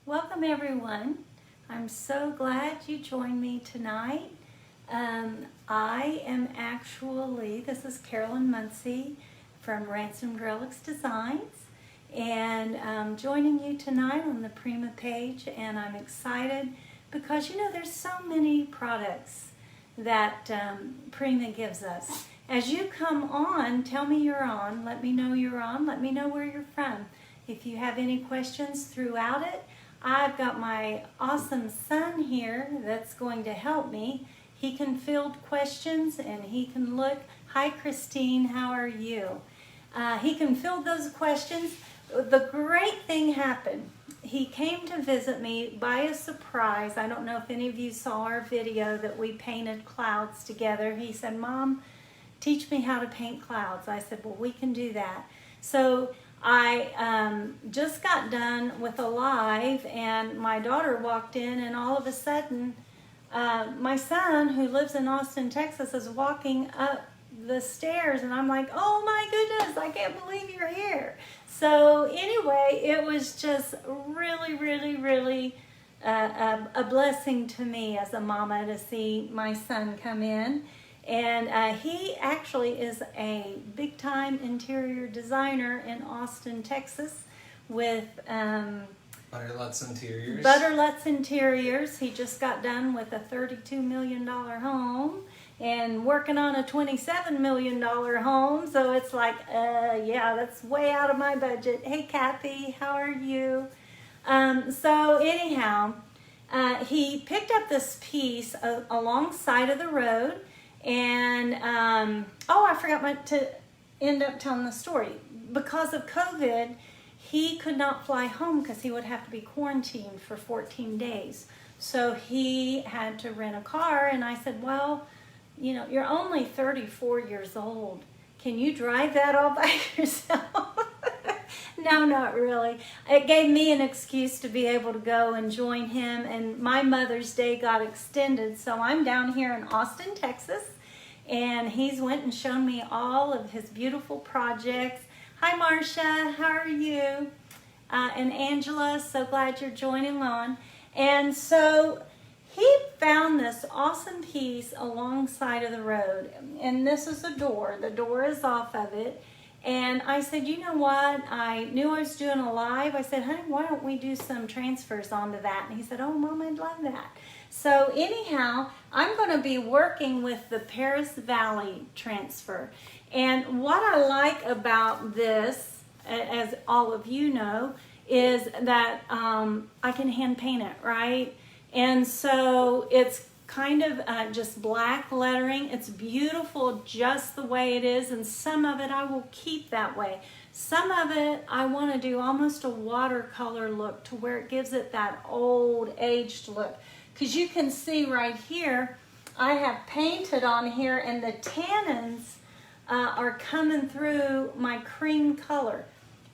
Welcome everyone. I'm so glad you joined me tonight. This is Carolyn Muncie from Ransomed Relics Designs, and I'm joining you tonight on the Prima page, and I'm excited because there's so many products that Prima gives us. As you come on, tell me you're on, let me know you're on, let me know where you're from. If you have any questions throughout it, I've got my awesome son here that's going to help me. He can field questions and he can look. Hi Christine, how are you? He can field those questions. The great thing happened. He came to visit me by a surprise. I don't know if any of you saw our video that we painted clouds together. He said, "Mom, teach me how to paint clouds." I said, "Well, we can do that." So I just got done with a live, and my daughter walked in, and all of a sudden my son, who lives in Austin, Texas, is walking up the stairs, and I'm like, "Oh my goodness, I can't believe you're here." So anyway, it was just really a blessing to me as a mama to see my son come in. And he actually is a big-time interior designer in Austin, Texas with Butterlutz Interiors. Butterlutz Interiors. He just got done with a $32 million home and working on a $27 million home. So it's like, yeah, that's way out of my budget. Hey, Kathy, how are you? So anyhow, he picked up this piece alongside of the road. And, I forgot to end up telling the story. Because of COVID, he could not fly home because he would have to be quarantined for 14 days. So he had to rent a car, and I said, "Well, you're only 34 years old. Can you drive that all by yourself?" No, not really. It gave me an excuse to be able to go and join him, and my Mother's Day got extended, so I'm down here in Austin, Texas, and he's went and shown me all of his beautiful projects. Hi, Marcia, how are you? And Angela, so glad you're joining on. And so he found this awesome piece alongside of the road, and this is a door. The door is off of it. And I said, "You know what? I knew I was doing a live." I said, "Honey, why don't we do some transfers onto that?" And he said, "Oh, Mom, I'd love that." So anyhow, I'm going to be working with the Paris Valley transfer. And what I like about this, as all of you know, is that I can hand paint it, right? And so it's kind of just black lettering. It's beautiful just the way it is, and some of it I will keep that way. Some of it I want to do almost a watercolor look to where it gives it that old aged look. Because you can see right here, I have painted on here, and the tannins are coming through my cream color.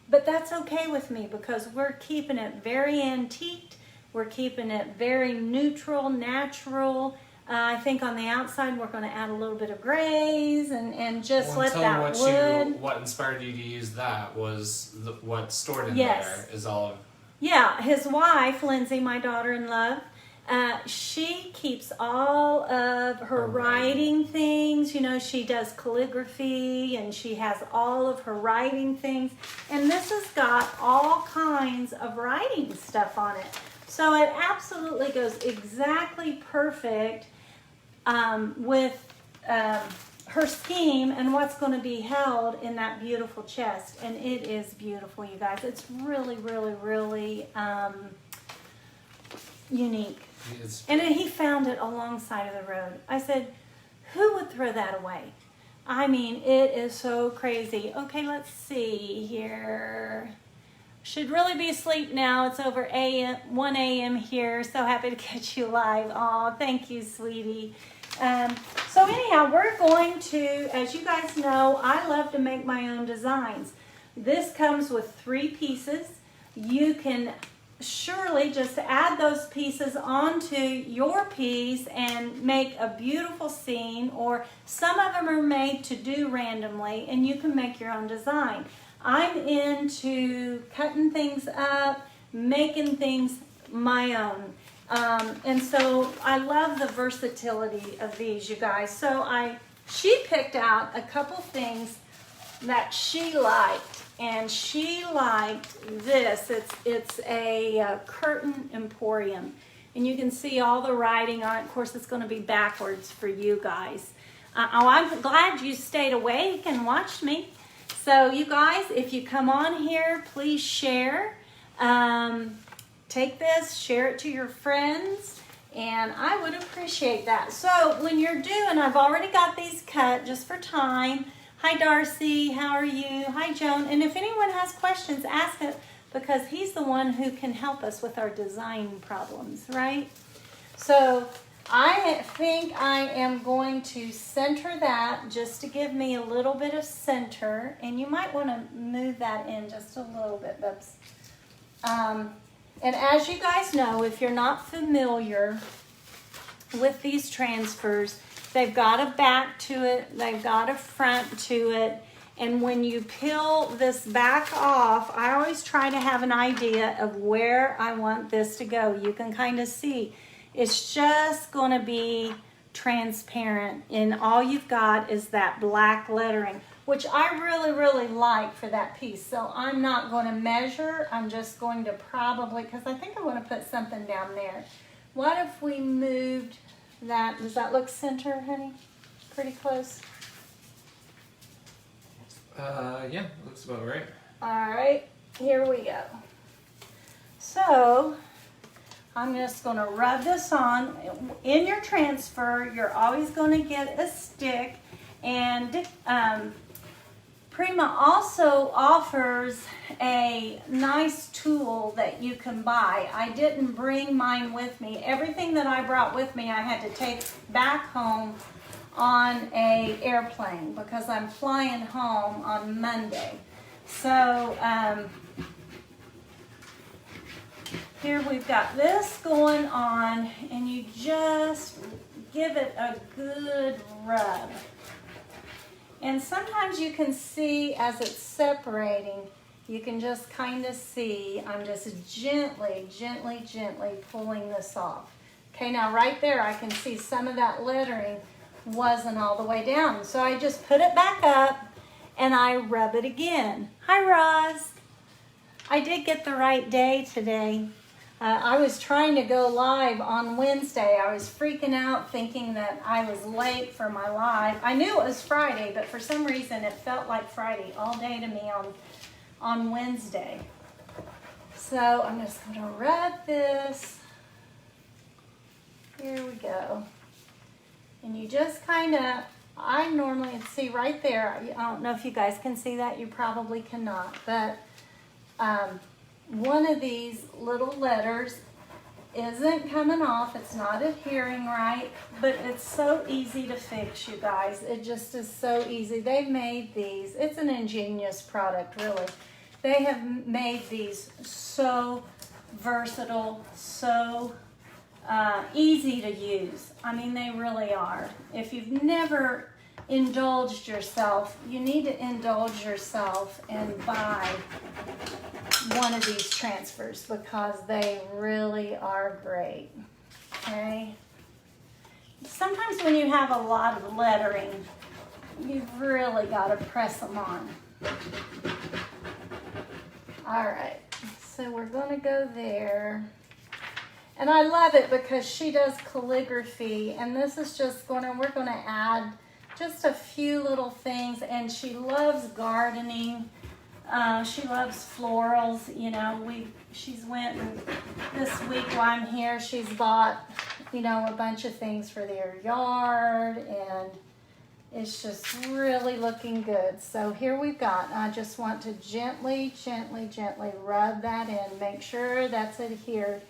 But that's okay with me because we're keeping it very antiqued. We're keeping it very neutral, natural. I think on the outside we're going to add a little bit of grays and just let that wood. What inspired you to use that was what's stored in Yes. there is all of... Yeah, his wife, Lindsay, my daughter-in-law, she keeps all of her writing things. She does calligraphy, and she has all of her writing things. And this has got all kinds of writing stuff on it. So it absolutely goes exactly perfect with her scheme and what's going to be held in that beautiful chest. And it is beautiful, you guys. It's really unique. And then he found it alongside of the road. I said, "Who would throw that away?" I mean, it is so crazy. Okay, let's see here. Should really be asleep now. It's over 1 a.m. here. So happy to catch you live. Oh, thank you, sweetie. So anyhow, we're going to, as you guys know, I love to make my own designs. This comes with 3 pieces. You can surely just add those pieces onto your piece and make a beautiful scene, or some of them are made to do randomly and you can make your own design. I'm into cutting things up, making things my own. And so I love the versatility of these, you guys. So she picked out a couple things that she liked, and she liked this. It's a curtain emporium, and you can see all the writing on it. Of course, it's going to be backwards for you guys. I'm glad you stayed awake and watched me. So you guys, if you come on here, please share. Take this, share it to your friends, and I would appreciate that. So when you're doing, I've already got these cut just for time. Hi Darcy, how are you? Hi Joan. And if anyone has questions, ask it, because he's the one who can help us with our design problems, right? So I think I am going to center that just to give me a little bit of center, and you might want to move that in just a little bit, Bubs. And as you guys know, if you're not familiar with these transfers, they've got a back to it, they've got a front to it, and when you peel this back off, I always try to have an idea of where I want this to go. You can kind of see it's just going to be transparent, and all you've got is that black lettering, which I really, really like for that piece. So I'm not going to measure. I'm just going to probably, because I think I want to put something down there. What if we moved that? Does that look center, honey? Pretty close? Yeah, looks about right. All right, here we go. So I'm just going to rub this on. In your transfer, you're always going to get a stick, and Prima also offers a nice tool that you can buy. I didn't bring mine with me. Everything that I brought with me I had to take back home on an airplane because I'm flying home on Monday. So here we've got this going on, and you just give it a good rub. And sometimes you can see as it's separating, you can just kind of see, I'm just gently, gently, gently pulling this off. Okay, now right there I can see some of that lettering wasn't all the way down. So I just put it back up and I rub it again. Hi Roz. I did get the right day today. I was trying to go live on Wednesday. I was freaking out thinking that I was late for my live. I knew it was Friday, but for some reason it felt like Friday all day to me on Wednesday. So I'm just going to rub this. Here we go. And you just kind of, I normally see right there, I don't know if you guys can see that, you probably cannot, but one of these little letters isn't coming off. It's not adhering right, but it's so easy to fix, you guys. It just is so easy. They've made these. It's an ingenious product, really. They have made these so versatile, so easy to use. I mean, they really are. If you've never indulged yourself, you need to indulge yourself and buy one of these transfers because they really are great. Okay. Sometimes when you have a lot of lettering, you've really got to press them on. All right. So we're going to go there. And I love it because she does calligraphy, and this is just we're going to add just a few little things, and she loves gardening. She loves florals. You know, she's went and this week while I'm here, she's bought, you know, a bunch of things for their yard, and it's just really looking good. So here we've got, I just want to gently, gently, gently rub that in, make sure that's adhered.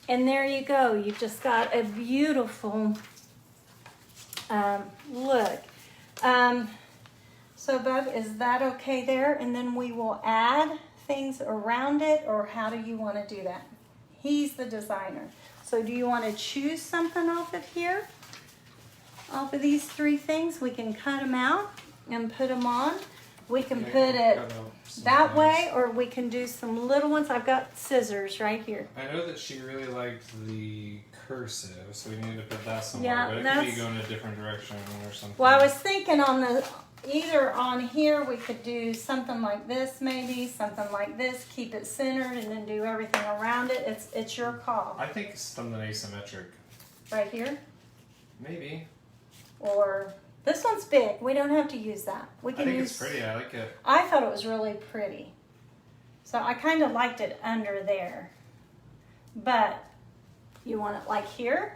And there you go. You've just got a beautiful look. So, Bub, is that okay there? And then we will add things around it, or how do you want to do that? He's the designer. So do you want to choose something off of here? Off of these three things, we can cut them out and put them on. We can Yeah, put it cut out some that things. way, or we can do some little ones. I've got scissors right here. I know that she really liked the cursive, so we need to put that somewhere. Yeah, but it could that's- be going a different direction or something. Well, I was thinking on the, either on here we could do something like this maybe, something like this, keep it centered and then do everything around it. It's your call. I think something asymmetric. Right here. Maybe. Or this one's big. We don't have to use that. We I can think use. it's pretty. I like it. I thought it was really pretty. So I kind of liked it under there. But you want it like here?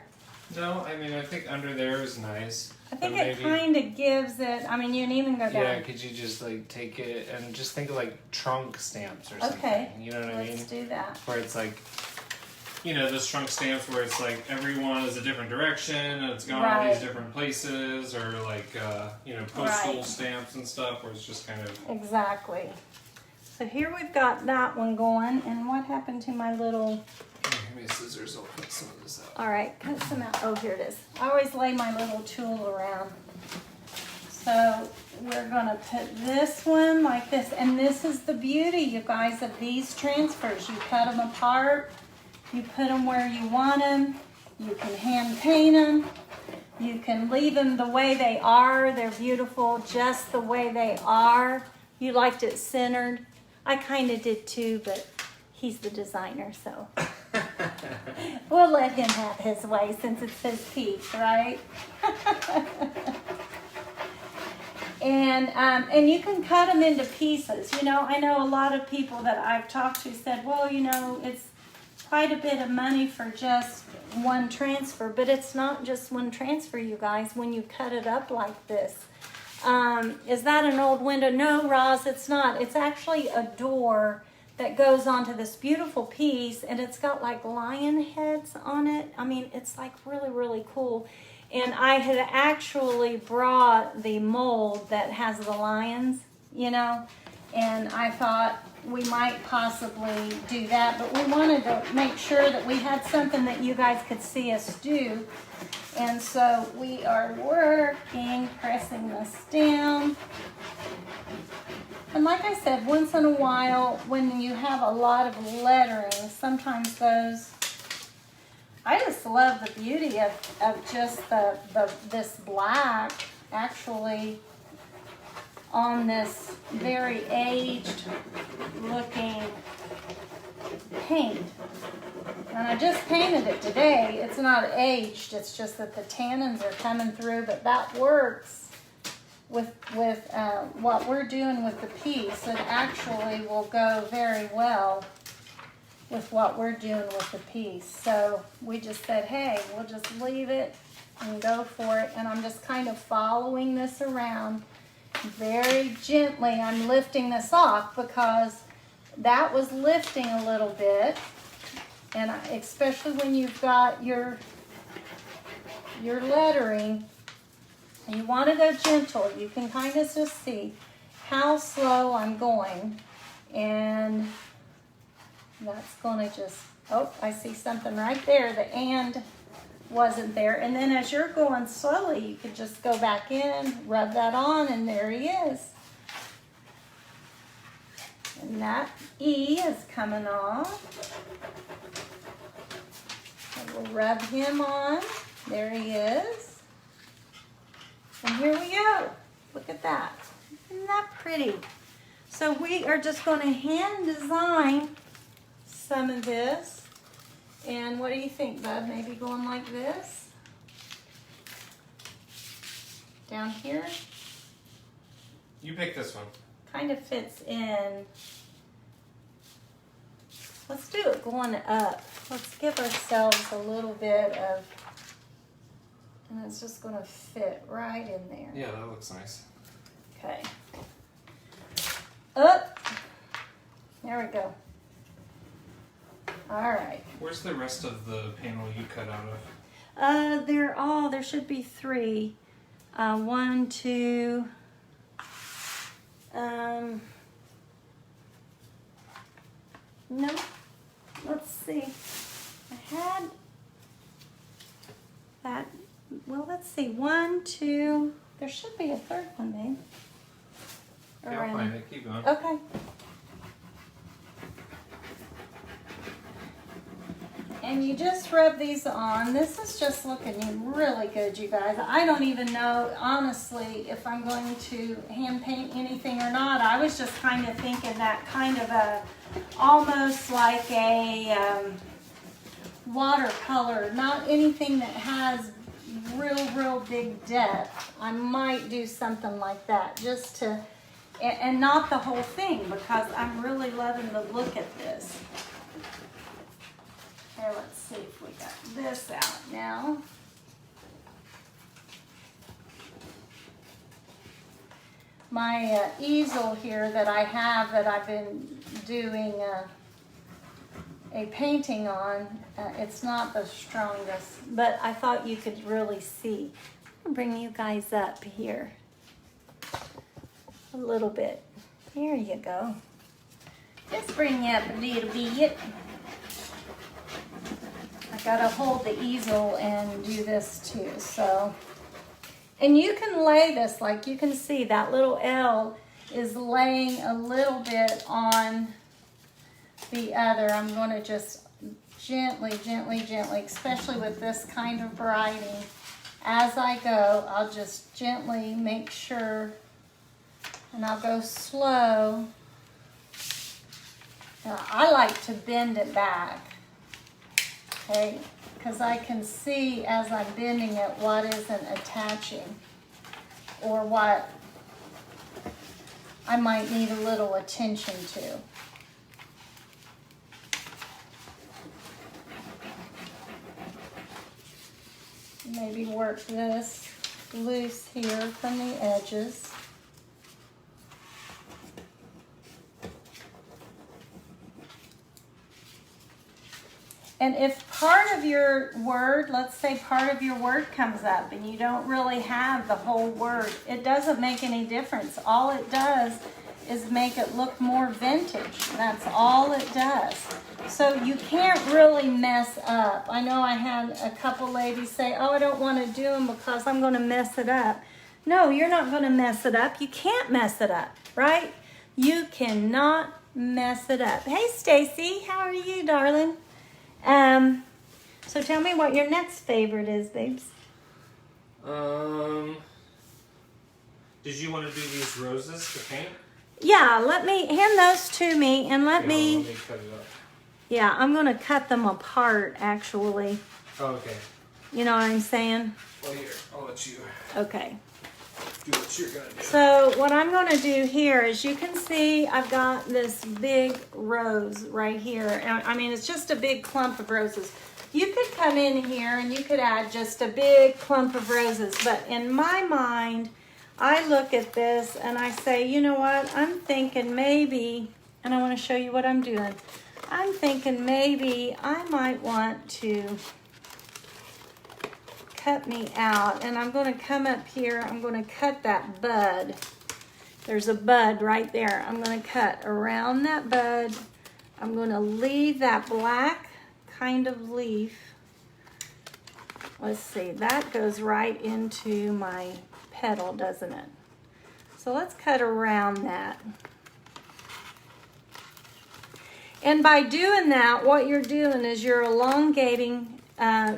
No, I mean, I think under there is nice. I think but it maybe- kind of gives it, I mean, you can even go down. Yeah, could you just like take it and just think of like trunk stamps or something? Okay, You know what I mean? let's do that. Where it's like, you know, those trunk stamps where it's like everyone is a different direction and it's gone all these Right. different places, or like, you know, postal Right. stamps and stuff where it's just kind of. Exactly. So here we've got that one going, and what happened to my little, Give me scissors, I'll cut some of this out. all right, cut some out. Oh, here it is. I always lay my little tool around. So we're gonna put this one like this, and this is the beauty, you guys, of these transfers. You cut them apart, you put them where you want them, you can hand paint them, you can leave them the way they are. They're beautiful just the way they are. You liked it centered. I kind of did too, but he's the designer, so we'll let him have his way since it's his piece, right? And you can cut them into pieces. You know, I know a lot of people that I've talked to said, well, you know, it's quite a bit of money for just one transfer, but it's not just one transfer, you guys, when you cut it up like this. Is that an old window? No, Roz, it's not. It's actually a door that goes onto this beautiful piece, and it's got like lion heads on it. I mean, it's like really, really cool. And I had actually brought the mold that has the lions, you know, and I thought we might possibly do that, but we wanted to make sure that we had something that you guys could see us do. And so we are working, pressing this down. And like I said, once in a while, when you have a lot of lettering, sometimes those, I just love the beauty of just this black actually on this very aged looking paint. And I just painted it today. It's not aged, it's just that the tannins are coming through, but that works with what we're doing with the piece. It actually will go very well with what we're doing with the piece. So we just said, hey, we'll just leave it and go for it. And I'm just kind of following this around very gently. I'm lifting this off because that was lifting a little bit. And especially when you've got your lettering, you want to go gentle. You can kind of just see how slow I'm going. And that's going to just, oh, I see something right there. The and wasn't there. And then as you're going slowly, you could just go back in, rub that on, and there he is. And that E is coming off. And we'll rub him on. There he is. And here we go. Look at that. Isn't that pretty? So we are just going to hand design some of this. And what do you think, Bub? Maybe going like this? Down here? You pick this one. Kind of fits in. Let's do it going up. Let's give ourselves a little bit of, and it's just going to fit right in there. Yeah, that looks nice. Okay. Up. There we go. All right. Where's the rest of the panel you cut out of? There should be 3. 1, 2. No. Let's see. I had that. Well, let's see. 1, 2. There should be a 3rd one, babe. Yeah, I'll find it. Keep going. Okay. And you just rub these on. This is just looking really good, you guys. I don't even know, honestly, if I'm going to hand paint anything or not. I was just kind of thinking that kind of a, almost like a watercolor, not anything that has real big depth. I might do something like that just to, and not the whole thing, because I'm really loving the look at this. Here, let's see if we got this out now. My easel here that I have that I've been doing a painting on, it's not the strongest, but I thought you could really see. I'll bring you guys up here a little bit. There you go. Just bring you up a little bit. I gotta hold the easel and do this too, so. And you can lay this, like you can see that little L is laying a little bit on the other. I'm gonna just gently, especially with this kind of writing, as I go, I'll just gently make sure, and I'll go slow. Now, I like to bend it back. Okay, because I can see as I'm bending it what isn't attaching or what I might need a little attention to. Maybe work this loose here from the edges. And if part of your word, let's say part of your word comes up and you don't really have the whole word, it doesn't make any difference. All it does is make it look more vintage. That's all it does. So you can't really mess up. I know I had a couple ladies say, oh, I don't want to do them because I'm going to mess it up. No, you're not going to mess it up. You can't mess it up, right? You cannot mess it up. Hey, Stacy, how are you, darling? So tell me what your next favorite is, babes. Did you want to do these roses to paint? Yeah, let me hand those to me and let me cut it up. Yeah, I'm going to cut them apart, actually. Oh, okay. You know what I'm saying? Well, here, I'll let you Okay. do what you're going to do. So what I'm going to do here is, you can see I've got this big rose right here. I mean, it's just a big clump of roses. You could come in here and you could add just a big clump of roses. But in my mind, I look at this and I say, you know what? I'm thinking maybe, and I want to show you what I'm doing. I'm thinking maybe I might want to cut me out, and I'm going to come up here. I'm going to cut that bud. There's a bud right there. I'm going to cut around that bud. I'm going to leave that black kind of leaf. Let's see, that goes right into my petal, doesn't it? So let's cut around that. And by doing that, what you're doing is you're elongating,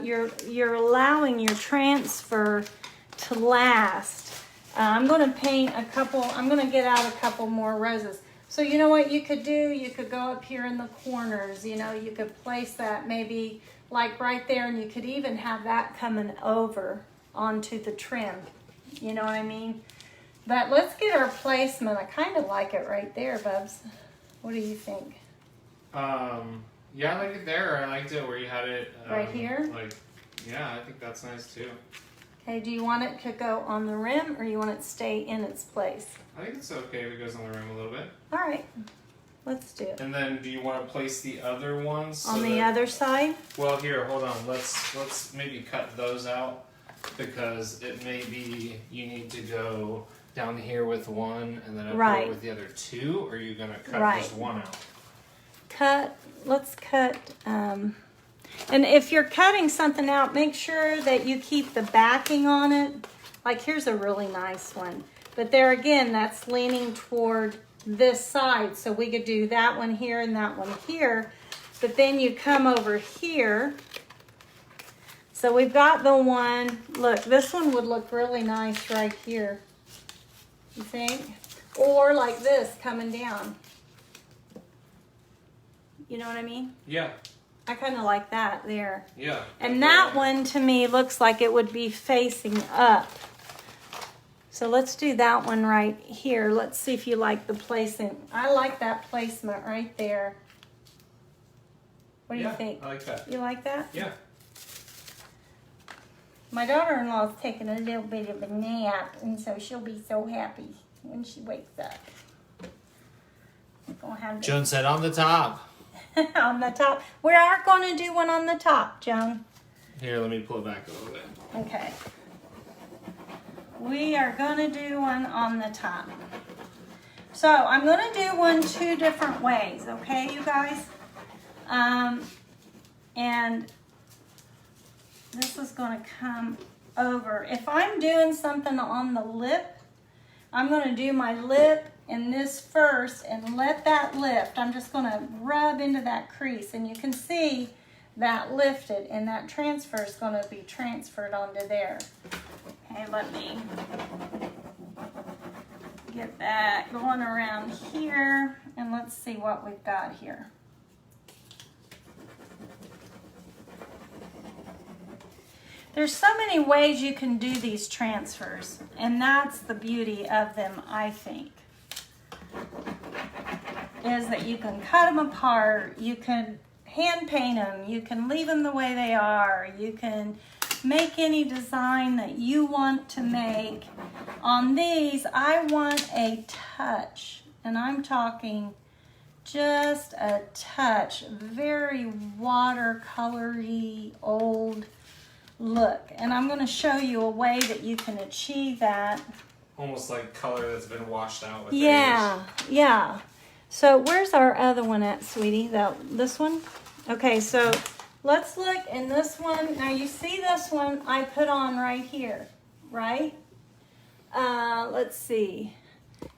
you're allowing your transfer to last. I'm going to paint a couple, I'm going to get out a couple more roses. So you know what you could do? You could go up here in the corners, you know, you could place that maybe like right there, and you could even have that coming over onto the trim. You know what I mean? But let's get our placement. I kind of like it right there, Bubs. What do you think? Yeah, I like it there. I liked it where you had it right here. Like, yeah, I think that's nice too. Okay, do you want it to go on the rim, or you want it to stay in its place? I think it's okay if it goes on the rim a little bit. All right, let's do it. And then, do you want to place the other ones on the other side? Well, here, hold on. Let's maybe cut those out, because it may be you need to go down here with one and then up here with the other two, or are you gonna cut just one out? Let's cut, and if you're cutting something out, make sure that you keep the backing on it. Like, here's a really nice one. But there again, that's leaning toward this side. So we could do that one here and that one here. But then you come over here. So we've got the one, look, this one would look really nice right here. You think? Or like this coming down. You know what I mean? Yeah. I kind of like that there. Yeah. And that one to me looks like it would be facing up. So let's do that one right here. Let's see if you like the placement. I like that placement right there. What do you think? I like that. You like that? Yeah. My daughter-in-law is taking a little bit of a nap, and so she'll be so happy when she wakes up. We're gonna have this Joan said on the top. on the top. We are going to do one on the top, Joan. Here, let me pull it back a little bit. Okay. We are going to do one on the top. So I'm going to do one 2 different ways, okay, you guys? And this is going to come over. If I'm doing something on the lip, I'm going to do my lip and this first and let that lift. I'm just going to rub into that crease, and you can see that lifted, and that transfer is going to be transferred onto there. Okay, let me get that going around here, and let's see what we've got here. There's so many ways you can do these transfers, and that's the beauty of them, I think, is that you can cut them apart, you can hand paint them, you can leave them the way they are, you can make any design that you want to make. On these, I want a touch, and I'm talking just a touch, very watercolory, old look. And I'm going to show you a way that you can achieve that. Almost like color that's been washed out with Yeah, yeah. So where's our other one at, sweetie? This one? Okay, so let's look in this one. Now you see this one I put on right here, right? Let's see.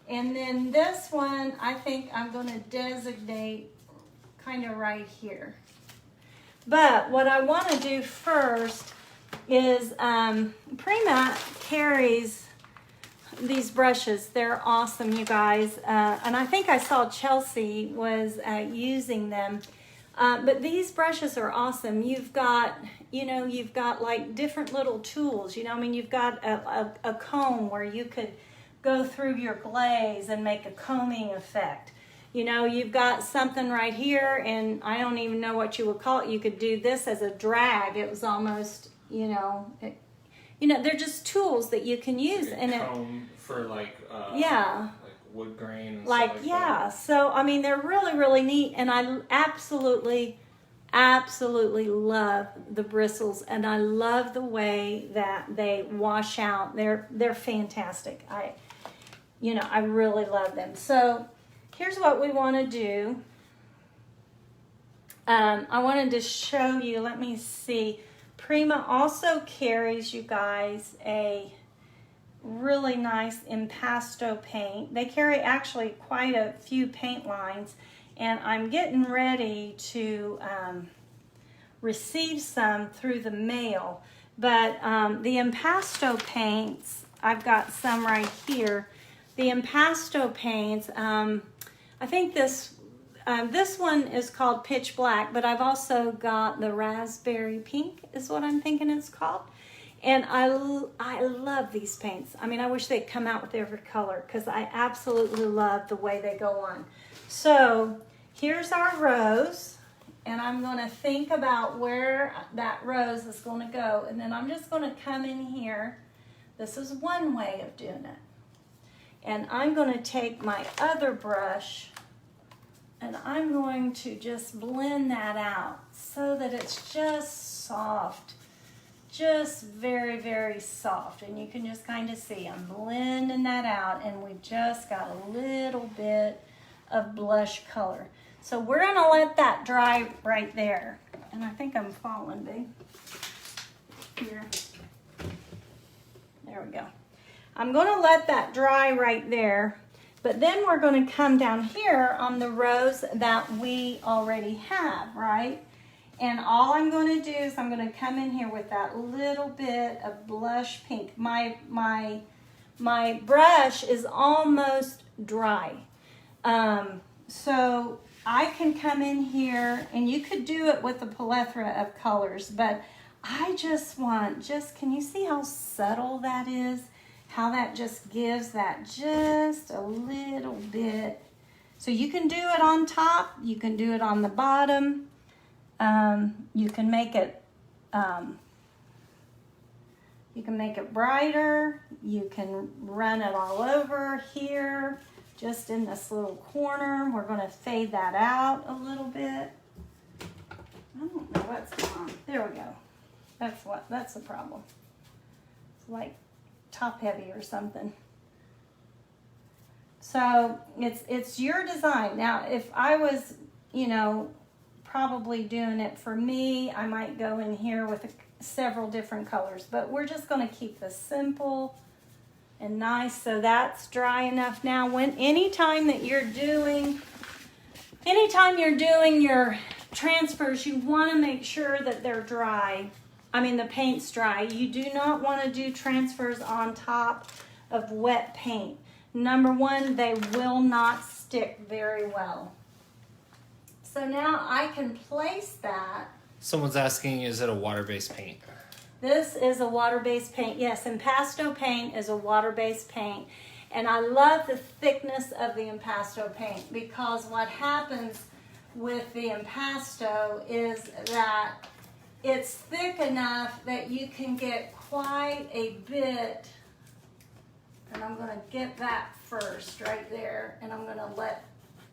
And then this one, I think I'm going to designate kind of right here. But what I want to do first is Prima carries these brushes. They're awesome, you guys. And I think I saw Chelsea was using them. But these brushes are awesome. You've got, you've got like different little tools. I mean, you've got a comb where you could go through your glaze and make a combing effect. You've got something right here, and I don't even know what you would call it. You could do this as a drag. It was almost, they're just tools that you can use. Like and comb for like wood grain and like stuff yeah. that. So I mean, they're really, really neat, and I absolutely love the bristles, and I love the way that they wash out. They're fantastic. I really love them. So here's what we want to do. I wanted to show you, let me see. Prima also carries, you guys, a really nice impasto paint. They carry actually quite a few paint lines, and I'm getting ready to receive some through the mail. But the impasto paints, I've got some right here. The impasto paints, I think this one is called Pitch Black, but I've also got the Raspberry Pink is what I'm thinking it's called. And I love these paints. I mean, I wish they'd come out with every color because I absolutely love the way they go on. So here's our rose, and I'm going to think about where that rose is going to go. And then I'm just going to come in here. This is one way of doing it. And I'm going to take my other brush, and I'm going to just blend that out so that it's just soft, just very, very soft. And you can just kind of see I'm blending that out, and we've just got a little bit of blush color. So we're going to let that dry right there. And I think I'm falling, babe. Here. There we go. I'm going to let that dry right there, but then we're going to come down here on the rows that we already have, right? And all I'm going to do is I'm going to come in here with that little bit of blush pink. My brush is almost dry. So I can come in here, and you could do it with a plethora of colors, but I just want, can you see how subtle that is? How that just gives that just a little bit. So you can do it on top, you can do it on the bottom. You can make it brighter. You can run it all over here, just in this little corner. We're going to fade that out a little bit. I don't know what's going on. There we go. That's the problem. It's like top heavy or something. So it's your design. Now, if I was, probably doing it for me, I might go in here with several different colors, but we're just going to keep this simple and nice. So that's dry enough now. Anytime you're doing your transfers, you want to make sure that they're dry. The paint's dry. You do not want to do transfers on top of wet paint. Number one, they will not stick very well. So now I can place that. Someone's asking, is it a water-based paint? This is a water-based paint. Yes, Impasto paint is a water-based paint. And I love the thickness of the Impasto paint, because what happens with the Impasto is that it's thick enough that you can get quite a bit. And I'm going to get that first right there. And I'm going to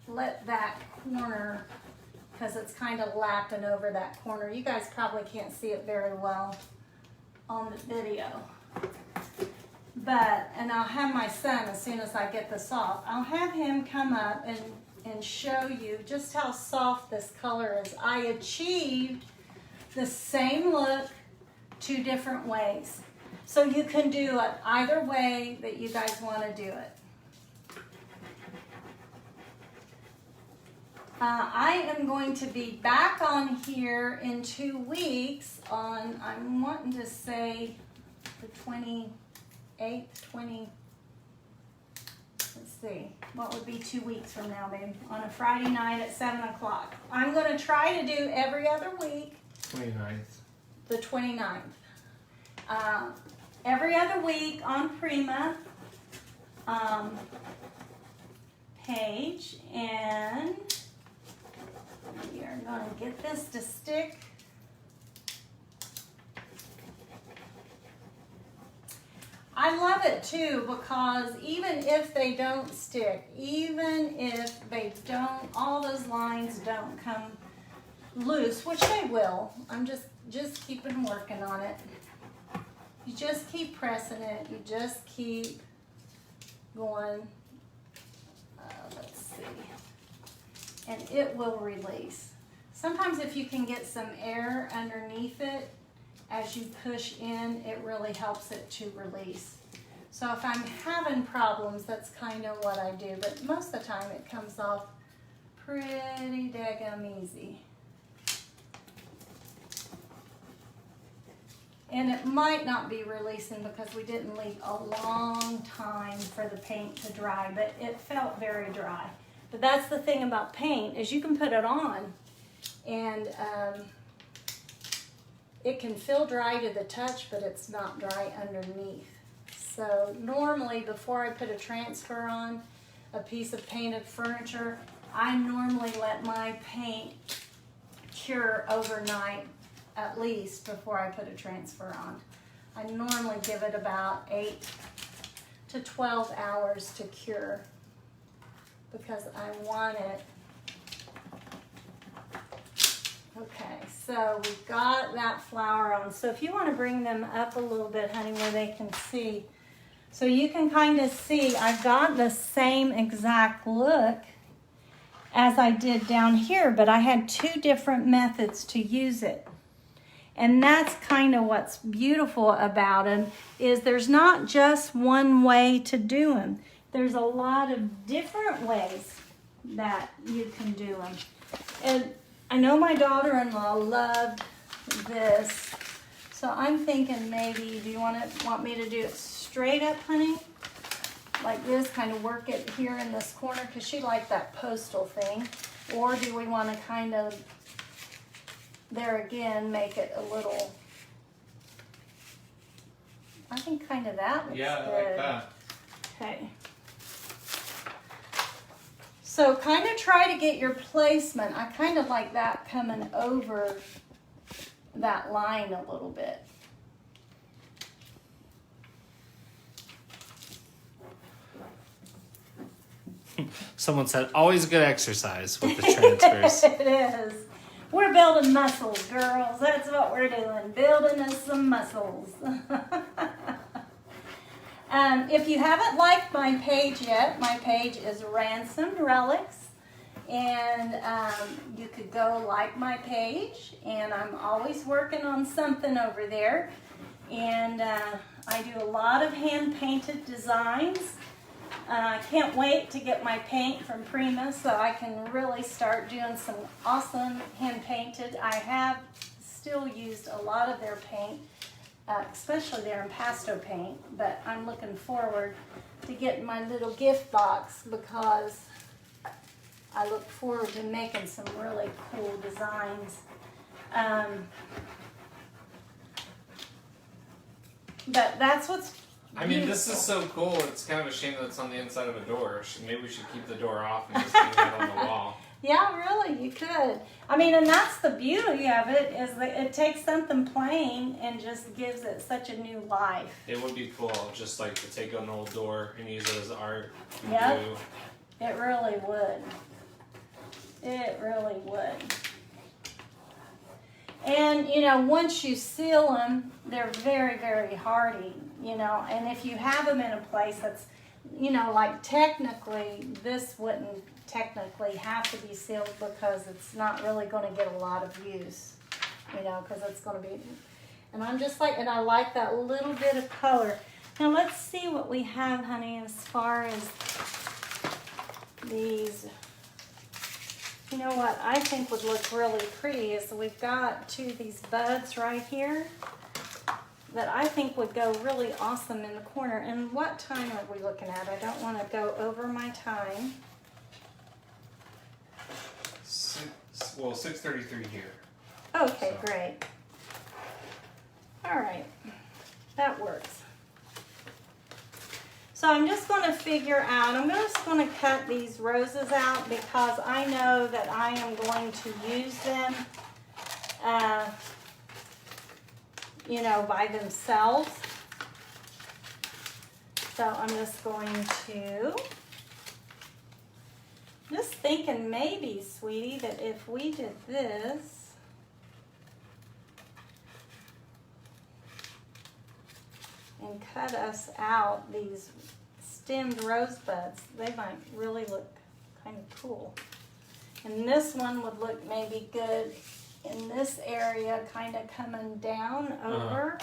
let that corner, because it's kind of lapping over that corner. You guys probably can't see it very well on the video. And I'll have my son, as soon as I get this off, I'll have him come up and show you just how soft this color is. I achieved the same look two different ways. So you can do it either way that you guys want to do it. I am going to be back on here in 2 weeks on, I'm wanting to say the 28th, let's see, what would be 2 weeks from now, babe? On a Friday night at 7 o'clock. I'm going to try to do every other week. 29th. The 29th. Every other week on Prima page, and we are going to get this to stick. I love it too, because even if they don't stick, even if they don't, all those lines don't come loose, which they will. I'm just keeping working on it. You just keep pressing it. You just keep going. Let's see. And it will release. Sometimes if you can get some air underneath it as you push in, it really helps it to release. So if I'm having problems, that's kind of what I do. But most of the time it comes off pretty daggum easy. And it might not be releasing because we didn't leave a long time for the paint to dry, but it felt very dry. But that's the thing about paint, is you can put it on and it can feel dry to the touch, but it's not dry underneath. So normally before I put a transfer on a piece of painted furniture, I normally let my paint cure overnight at least before I put a transfer on. I normally give it about 8 to 12 hours to cure because I want it. Okay, so we've got that flower on. So if you want to bring them up a little bit, honey, where they can see. So you can kind of see I've got the same exact look as I did down here, but I had 2 different methods to use it. And that's kind of what's beautiful about them, is there's not just one way to do them. There's a lot of different ways that you can do them. And I know my daughter-in-law loved this. So I'm thinking maybe, do you want me to do it straight up, honey? Like this, kind of work it here in this corner, because she liked that postal thing. Or do we want to kind of, there again, make it a little, I think kind of that looks yeah, good. I like that. Okay. So kind of try to get your placement. I kind of like that coming over that line a little bit. Someone said, always good exercise with the transfers. It is. We're building muscles, girls. That's what we're doing. Building us some muscles. If you haven't liked my page yet, my page is Ransomed Relics. And you could go like my page. And I'm always working on something over there. And I do a lot of hand-painted designs. I can't wait to get my paint from Prima so I can really start doing some awesome hand-painted. I have still used a lot of their paint, especially their impasto paint, but I'm looking forward to getting my little gift box because I look forward to making some really cool designs. But that's what's I mean, this is so cool. It's kind of a shame that it's on the inside of a door. Maybe we should keep the door off and just hang it on the wall. Yeah, really, you could. I mean, and that's the beauty of it, is that it takes something plain and just gives it such a new life. It would be cool, just like to take an old door and use it as art. Yep, it really would. It really would. And, you know, once you seal them, they're very, very hardy, you know. And if you have them in a place that's, you know, like technically, this wouldn't technically have to be sealed because it's not really going to get a lot of use, you know, because it's going to be, and I'm just like, and I like that little bit of color. Now let's see what we have, honey, as far as these. You know what I think would look really pretty is we've got two of these buds right here that I think would go really awesome in the corner. And what time are we looking at? I don't want to go over my time. 6:33 here. Okay, so. Great. All right, that works. So I'm just going to figure out, I'm just going to cut these roses out because I know that I am going to use them, you know, by themselves. So I'm just going to, just thinking maybe, sweetie, that if we did this, and cut us out these stemmed rosebuds, they might really look kind of cool. And this one would look maybe good in this area, kind of coming down over.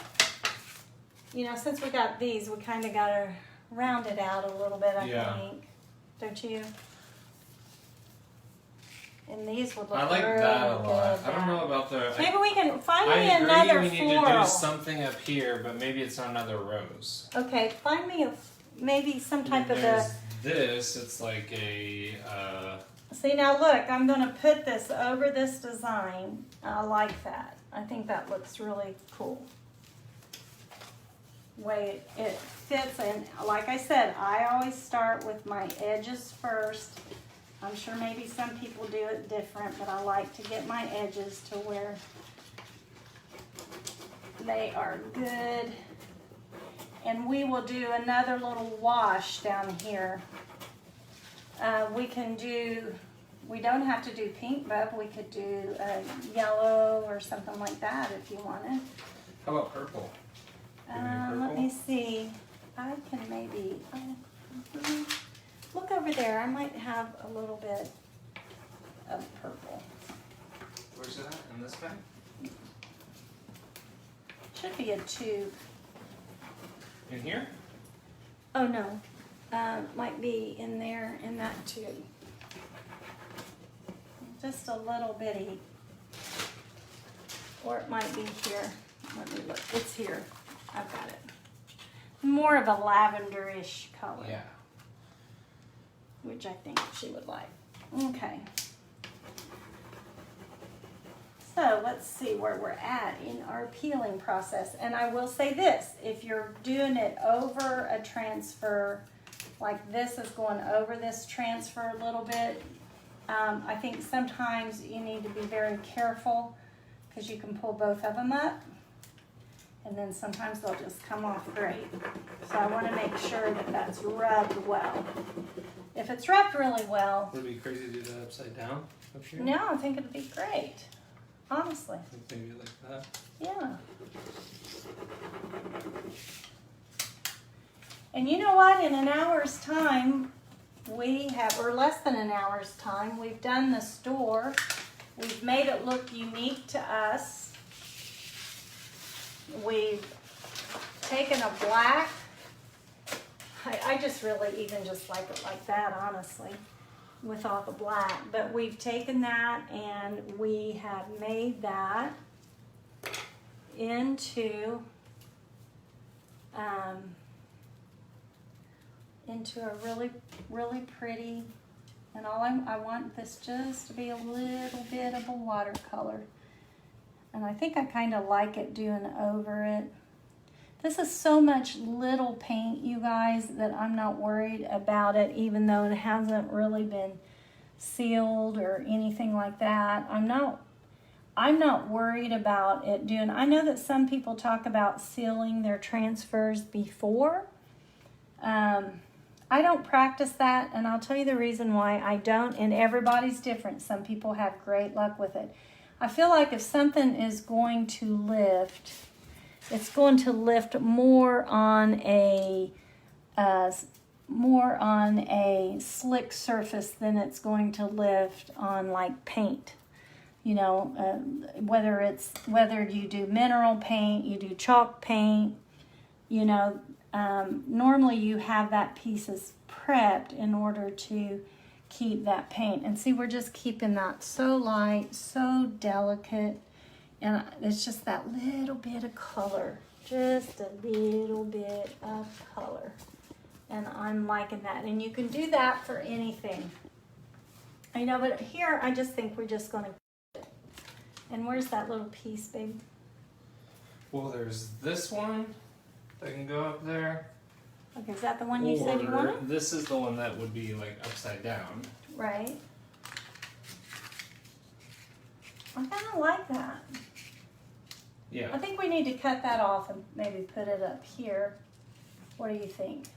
You know, since we got these, we kind of got to round it out a little bit, I think. Don't you? And these would look I like really that a lot. good. I don't know about the... Maybe we can find me I agree another we need floral. to do something up here, but maybe it's not another rose. Okay, find me maybe some type of There's this, it's like a... See, now look, I'm going to put this over this design. I like that. I think that looks really cool. Way it fits in. Like I said, I always start with my edges first. I'm sure maybe some people do it different, but I like to get my edges to where they are good. And we will do another little wash down here. We can do, we don't have to do pink, but we could do yellow or something like that if you wanted. How about purple? Let me see. I can maybe, look over there. I might have a little bit of purple. Where's it at? In this bag? Should be a tube. In here? Oh no, might be in there in that tube. Just a little bitty. Or it might be here. Let me look. It's here. I've got it. More of a lavenderish color. Yeah. Which I think she would like. Okay. So let's see where we're at in our peeling process. And I will say this, if you're doing it over a transfer, like this is going over this transfer a little bit, I think sometimes you need to be very careful because you can pull both of them up and then sometimes they'll just come off great. So I want to make sure that that's rubbed well. If it's rubbed really well. Would it be crazy to do that upside down up here? No, I think it'd be great. Honestly. Maybe like that. Yeah. And you know what? In an hour's time, we have, or less than an hour's time, we've done the store. We've made it look unique to us. We've taken a black. I just really even just like it like that, honestly, with all the black. But we've taken that and we have made that into a really, really pretty, and I want this just to be a little bit of a watercolor. And I think I kind of like it doing over it. This is so much little paint, you guys, that I'm not worried about it, even though it hasn't really been sealed or anything like that. I'm not worried about it doing. I know that some people talk about sealing their transfers before. I don't practice that, and I'll tell you the reason why I don't, and everybody's different. Some people have great luck with it. I feel like if something is going to lift, it's going to lift more on a slick surface than it's going to lift on like paint. You know, whether you do mineral paint, you do chalk paint, you know, normally you have that pieces prepped in order to keep that paint. And see, we're just keeping that so light, so delicate. And it's just that little bit of color, just a little bit of color. And I'm liking that. And you can do that for anything. You know, but here I just think we're just going to. And where's that little piece, babe? Well, there's this one that can go up there. Okay, is that the one you said you wanted? This is the one that would be like upside down. Right. I kind of like that. Yeah. I think we need to cut that off and maybe put it up here. What do you think?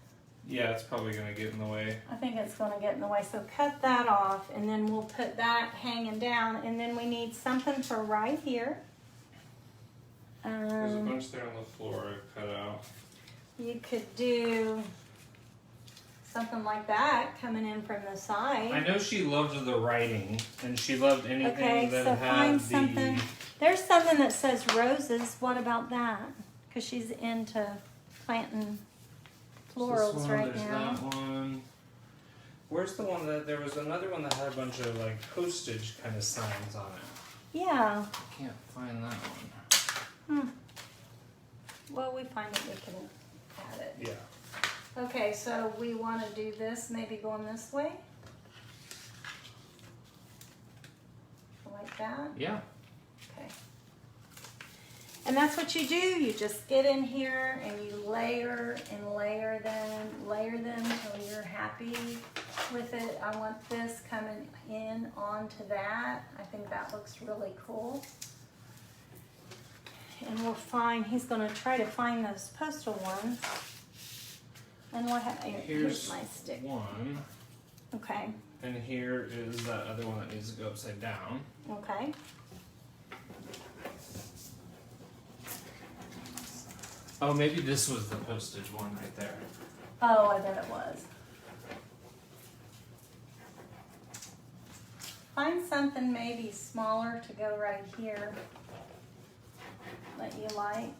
Yeah, it's probably going to get in the way. I think it's going to get in the way. So cut that off, and then we'll put that hanging down, and then we need something for right here. There's a bunch there on the floor I cut out. You could do something like that coming in from the side. I know she loved the writing, and she loved anything that so had find something. There's something that says roses. What about that? Because she's into planting florals this one, right there's now. That one. Where's the one that there was another one that had a bunch of like postage kind of signs on it? Yeah. I can't find that one. Well, we find it, we can add it. Yeah. Okay, so we want to do this, maybe going this way. Like that. Yeah. Okay. And that's what you do. You just get in here and you layer and layer them until you're happy with it. I want this coming in onto that. I think that looks really cool. And we'll find, he's going to try to find those postal ones. And what here's my stick. One. Okay. And here is that other one that needs to go upside down. Okay. Oh, maybe this was the postage one right there. Oh, I bet it was. Find something maybe smaller to go right here that you like.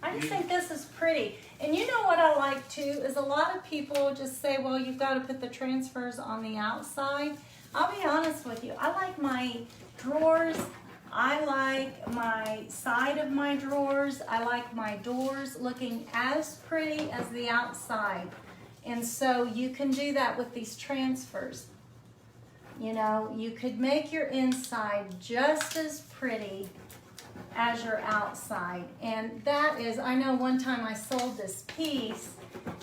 I just think this is pretty. And you know what I like too is a lot of people just say, well, you've got to put the transfers on the outside. I'll be honest with you. I like my drawers. I like my side of my drawers. I like my doors looking as pretty as the outside. And so you can do that with these transfers. You know, you could make your inside just as pretty as your outside. And that is, I know one time I sold this piece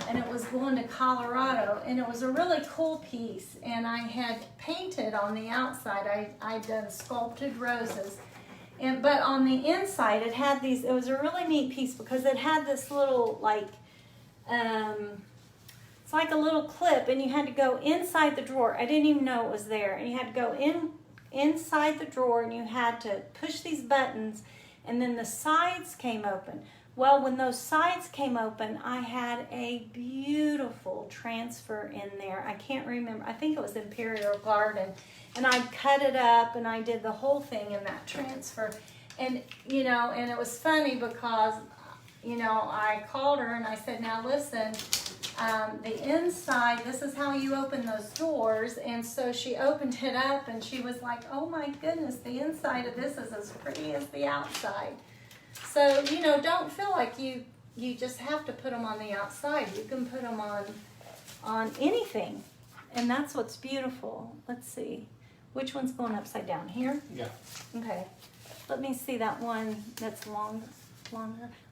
and it was going to Colorado and it was a really cool piece, and I had painted on the outside, I'd done sculpted roses, but on the inside it had these, it was a really neat piece because it had this little like, it's like a little clip, and you had to go inside the drawer. I didn't even know it was there, and you had to go inside the drawer and you had to push these buttons, and then the sides came open. Well, when those sides came open, I had a beautiful transfer in there. I can't remember. I think it was Imperial Garden. And I cut it up and I did the whole thing in that transfer. And, you know, and it was funny because, you know, I called her and I said, now listen, the inside, this is how you open those doors. And so she opened it up and she was like, oh my goodness, the inside of this is as pretty as the outside. So, you know, don't feel like you just have to put them on the outside. You can put them on anything. And that's what's beautiful. Let's see. Which one's going upside down? Here? Yeah. Okay. Let me see that one that's longer.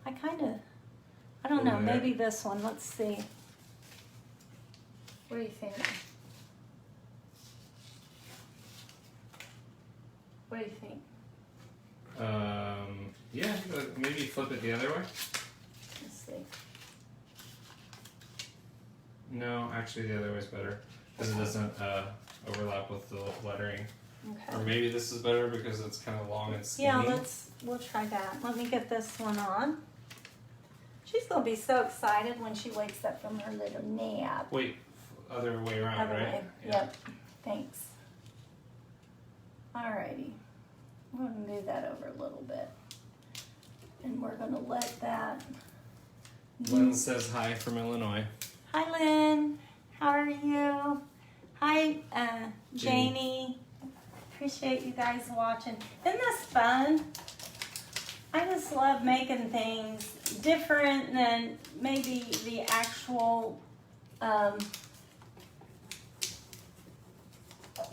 I don't know, maybe this one. Let's see. What do you think? What do you think? Yeah, maybe flip it the other way. Let's see. No, actually the other way's better because it doesn't overlap with the lettering. Okay. Or maybe this is better because it's kind of long and skinny. Yeah, we'll try that. Let me get this one on. She's gonna be so excited when she wakes up from her little nap. Wait, other way around, Other right? way. Yeah. Yep. Thanks. Alrighty. I'm gonna move that over a little bit. And we're gonna let that. Lynn says hi from Illinois. Hi, Lynn. How are you? Hi, Janie. Appreciate you guys watching. Isn't this fun? I just love making things different than maybe the actual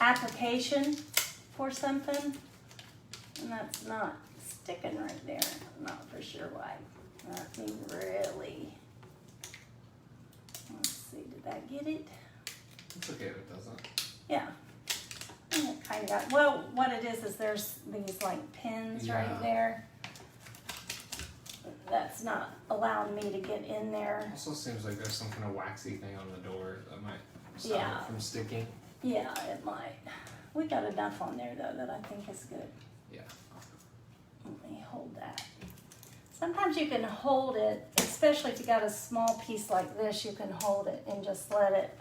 application for something. And that's not sticking right there. I'm not for sure why. Let me really. Let's see, did that get it? It's okay if it doesn't. Yeah. And it kind of got, well, what it is there's these like pins right there. That's not allowing me to get in there. Also seems like there's some kind of waxy thing on the door that might stop it from sticking. Yeah, it might. We got enough on there though that I think is good. Yeah. Let me hold that. Sometimes you can hold it, especially if you got a small piece like this, you can hold it and just let it.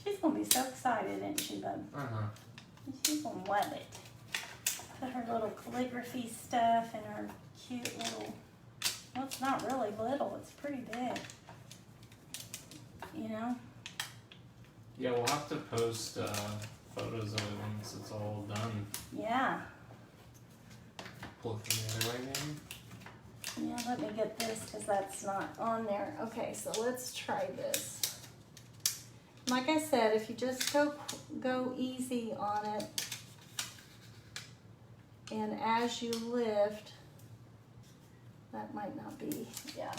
She's gonna be so excited, isn't she, bub? Uh-huh. She's gonna love it. Put her little calligraphy stuff and her cute little, well, it's not really little, it's pretty big. You know? Yeah, we'll have to post photos of it once it's all done. Yeah. Pull it from the other way, maybe? Yeah, let me get this because that's not on there. Okay, so let's try this. Like I said, if you just go easy on it, and as you lift, that might not be, yeah.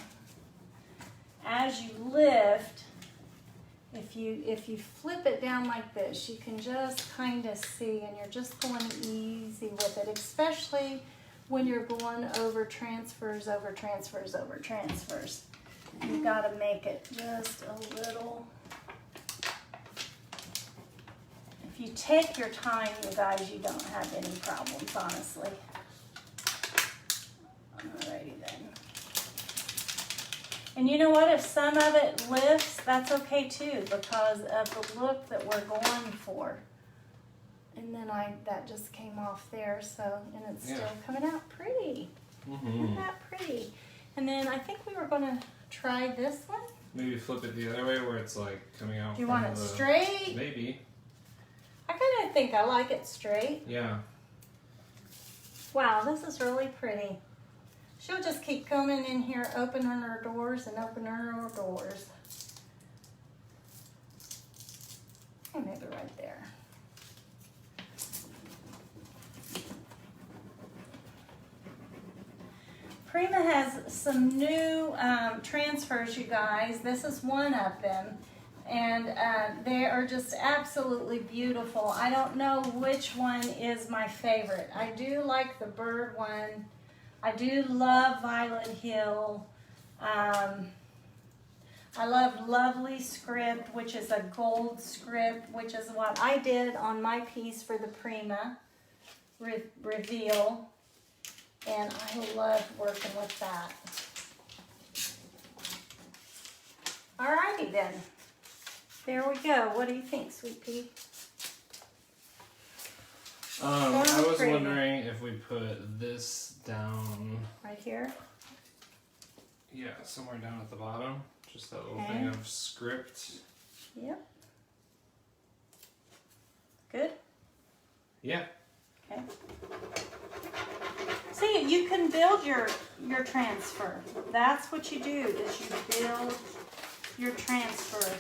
As you lift, if you flip it down like this, you can just kind of see, and you're just going easy with it, especially when you're going over transfers, over transfers, over transfers. You got to make it just a little. If you take your time, you guys, you don't have any problems, honestly. Alrighty then. And you know what? If some of it lifts, that's okay too, because of the look that we're going for. And then that just came off there, so, and it's still coming out pretty. Isn't that pretty? And then I think we were gonna try this one. Maybe flip it the other way where it's like coming out. Do you want it straight? Maybe. I kind of think I like it straight. Yeah. Wow, this is really pretty. She'll just keep coming in here, opening her doors and opening her doors. And maybe right there. Prima has some new transfers, you guys. This is one of them. And they are just absolutely beautiful. I don't know which one is my favorite. I do like the bird one. I do love Violet Hill. I love Lovely Script, which is a gold script, which is what I did on my piece for the Prima reveal. And I love working with that. Alrighty then. There we go. What do you think, Sweet Pea? I was wondering if we put this down. Right here? Yeah, somewhere down at the bottom. Just that little thing of script. Yep. Good? Yeah. Okay. See, you can build your transfer. That's what you do, is you build your transfer.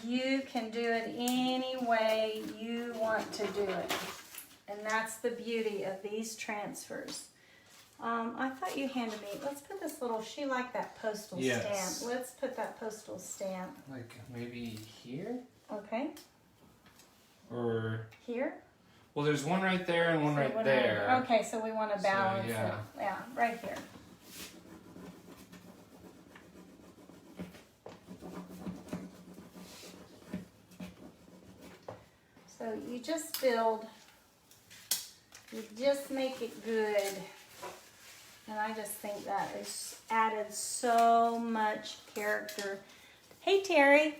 You can do it any way you want to do it. And that's the beauty of these transfers. I thought you handed me, let's put this little, she liked that postal stamp. Let's put that postal stamp. Like maybe here? Okay. Or here? Well, there's one right there and one right there. Okay, so we want to balance it. Yeah, right here. So you just build, you just make it good. And I just think that has added so much character. Hey, Terry.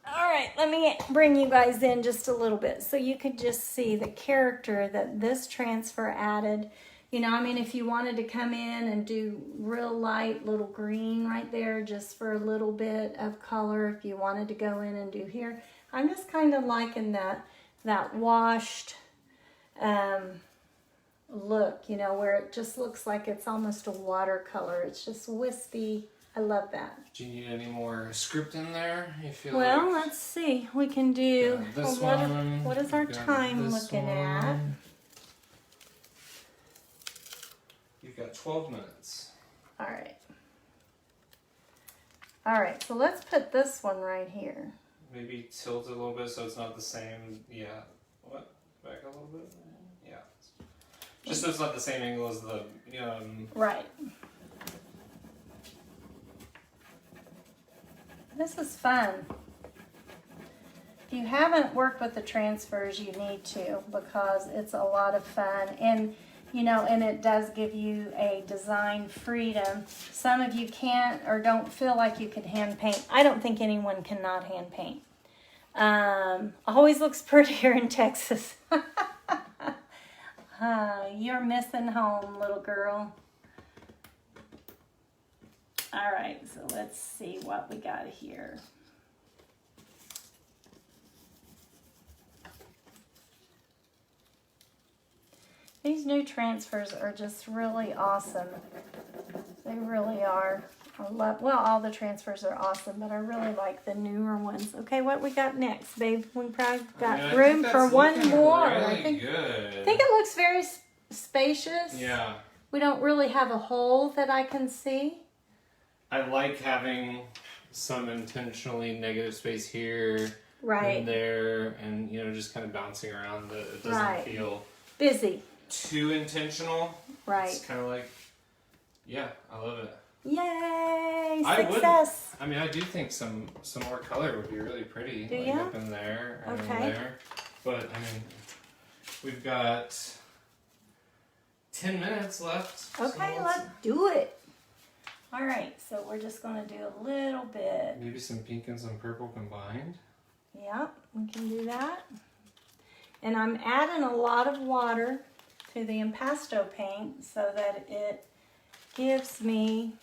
All right, let me bring you guys in just a little bit so you could just see the character that this transfer added. You know, I mean, if you wanted to come in and do real light little green right there just for a little bit of color, if you wanted to go in and do here, I'm just kind of liking that washed look, you know, where it just looks like it's almost a watercolor. It's just wispy. I love that. Do you need any more script in there? You feel well, let's see. We can do this one. What is our time looking at? You've got 12 minutes. All right. All right, so let's put this one right here. Maybe tilt it a little bit so it's not the same. Yeah. What? Back a little bit? Yeah. Just so it's not the same angle as the... Right. This is fun. If you haven't worked with the transfers, you need to, because it's a lot of fun. And, you know, and it does give you a design freedom. Some of you can't or don't feel like you can hand paint. I don't think anyone cannot hand paint. Always looks prettier in Texas. You're missing home, little girl. All right, so let's see what we got here. These new transfers are just really awesome. They really are. I love, well, all the transfers are awesome, but I really like the newer ones. Okay, what we got next, babe? We probably got room for one more. Really I think good. it looks very spacious. Yeah. We don't really have a hole that I can see. I like having some intentionally negative space here and there, and you know, just kind of bouncing around. That it doesn't feel busy, too intentional. Right. It's kind of like, yeah, I love it. Yay! Success. I do think some more color would be really pretty. Do like you? Up in there and in there. But I mean, we've got 10 minutes left. Okay, let's do it. All right, so we're just going to do a little bit. Maybe some pink and some purple combined. Yeah, we can do that. And I'm adding a lot of water to the impasto paint so that it gives me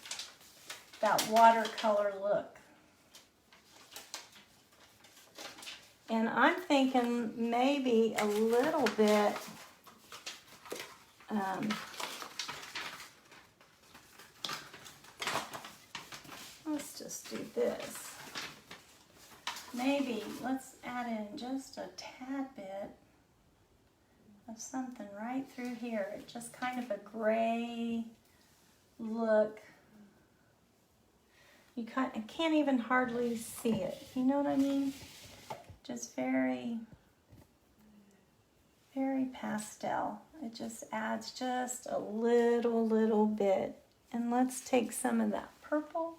that watercolor look. And I'm thinking maybe a little bit, let's just do this. Maybe let's add in just a tad bit of something right through here. Just kind of a gray look. You can't even hardly see it. You know what I mean? Just very, very pastel. It just adds just a little bit. And let's take some of that purple.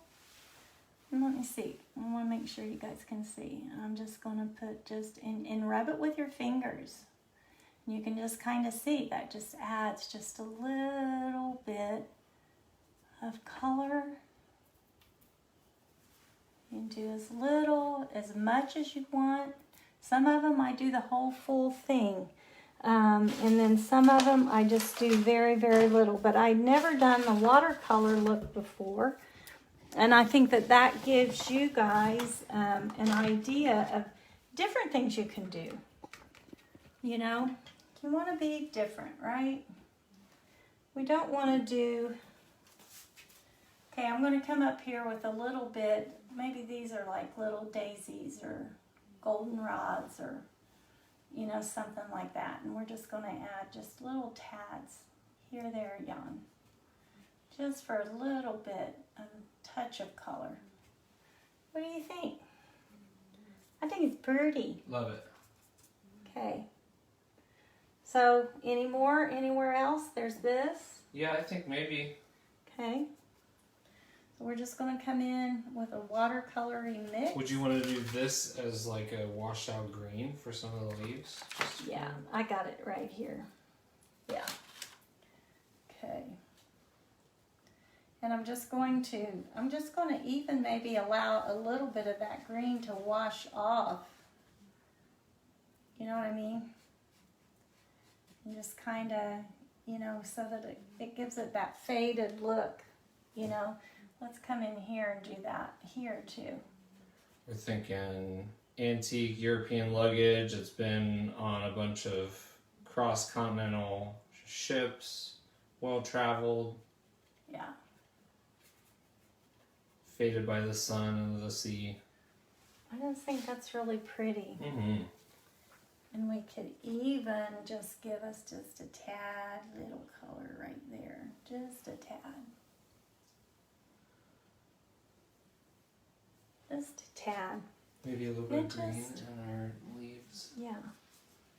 And let me see. I want to make sure you guys can see. I'm just going to put just and rub it with your fingers. You can just kind of see that just adds just a little bit of color. You can do as little, as much as you want. Some of them I do the whole full thing. And then some of them I just do very, very little. But I've never done the watercolor look before. And I think that that gives you guys an idea of different things you can do. You know, you want to be different, right? We don't want to do... Okay, I'm going to come up here with a little bit. Maybe these are like little daisies or goldenrods or, you know, something like that. And we're just going to add just little tads here, there, yon. Just for a little bit of touch of color. What do you think? I think it's pretty. Love it. Okay. So, any more? Anywhere else? There's this. Yeah, I think maybe. Okay. So we're just going to come in with a watercolory mix. Would you want to do this as like a washed out green for some of the leaves? Yeah, I got it right here. Yeah. Okay. And I'm just going to even maybe allow a little bit of that green to wash off. You know what I mean? And just kind of, you know, so that it gives it that faded look, you know. Let's come in here and do that here too. We're thinking antique European luggage. It's been on a bunch of cross-continental ships, well-traveled. Yeah. Faded by the sun and the sea. I just think that's really pretty. Mm-hmm. And we could even just give us just a tad little color right there. Just a tad. Just a tad. Maybe a little bit of green in our leaves. Yeah.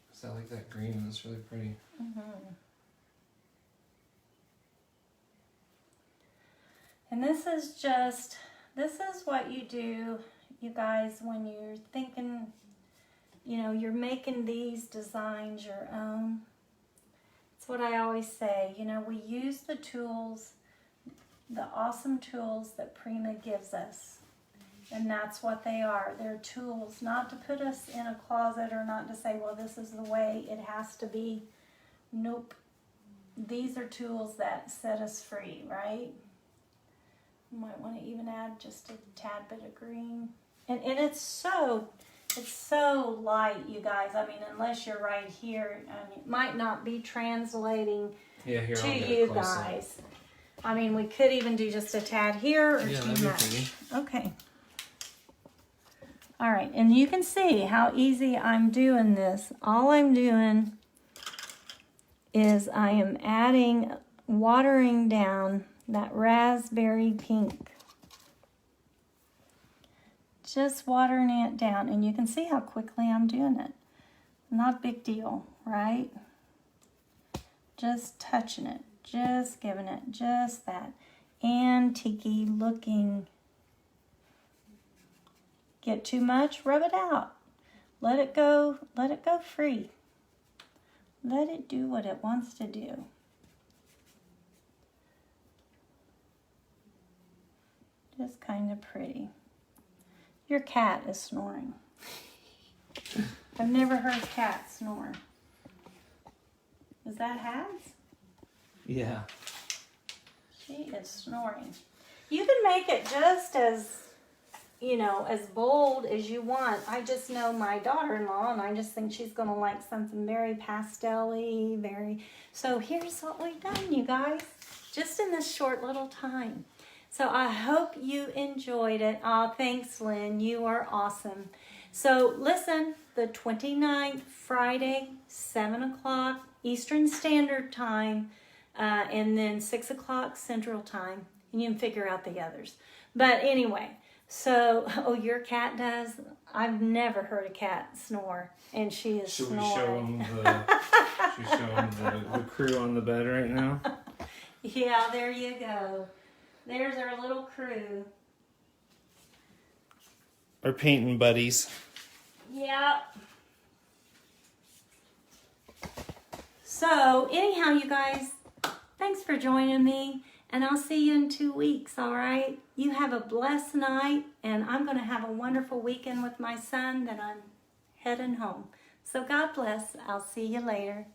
Because I like that green and it's really pretty. Mm-hmm. And this is what you do, you guys, when you're thinking, you know, you're making these designs your own. It's what I always say, you know, we use the tools, the awesome tools that Prima gives us. And that's what they are. They're tools, not to put us in a closet or not to say, well, this is the way it has to be. Nope. These are tools that set us free, right? You might want to even add just a tad bit of green. And it's so light, you guys. I mean, unless you're right here, it might not be translating to you guys. I mean, we could even do just a tad here or too much. Okay. All right, and you can see how easy I'm doing this. All I'm doing is I am watering down that raspberry pink. Just watering it down, and you can see how quickly I'm doing it. Not a big deal, right? Just touching it, just giving it just that antique-y looking. Get too much, rub it out. Let it go free. Let it do what it wants to do. Just kind of pretty. Your cat is snoring. I've never heard cats snore. Is that Habs? Yeah. She is snoring. You can make it just as, you know, as bold as you want. I just know my daughter-in-law, and I just think she's going to like something very pastel-y, very... So here's what we've done, you guys, just in this short little time. So I hope you enjoyed it. Oh, thanks, Lynn. You are awesome. So listen, the 29th, Friday, 7 o'clock Eastern Standard Time, and then 6 o'clock Central Time. And you can figure out the others. But anyway, so, oh, your cat does? I've never heard a cat snore, and she is snoring. Should we show them the crew on the bed right now? Yeah, there you go. There's our little crew. Our painting buddies. Yeah. So, anyhow, you guys, thanks for joining me, and I'll see you in 2 weeks, all right? You have a blessed night, and I'm going to have a wonderful weekend with my son that I'm heading home. So, God bless. I'll see you later.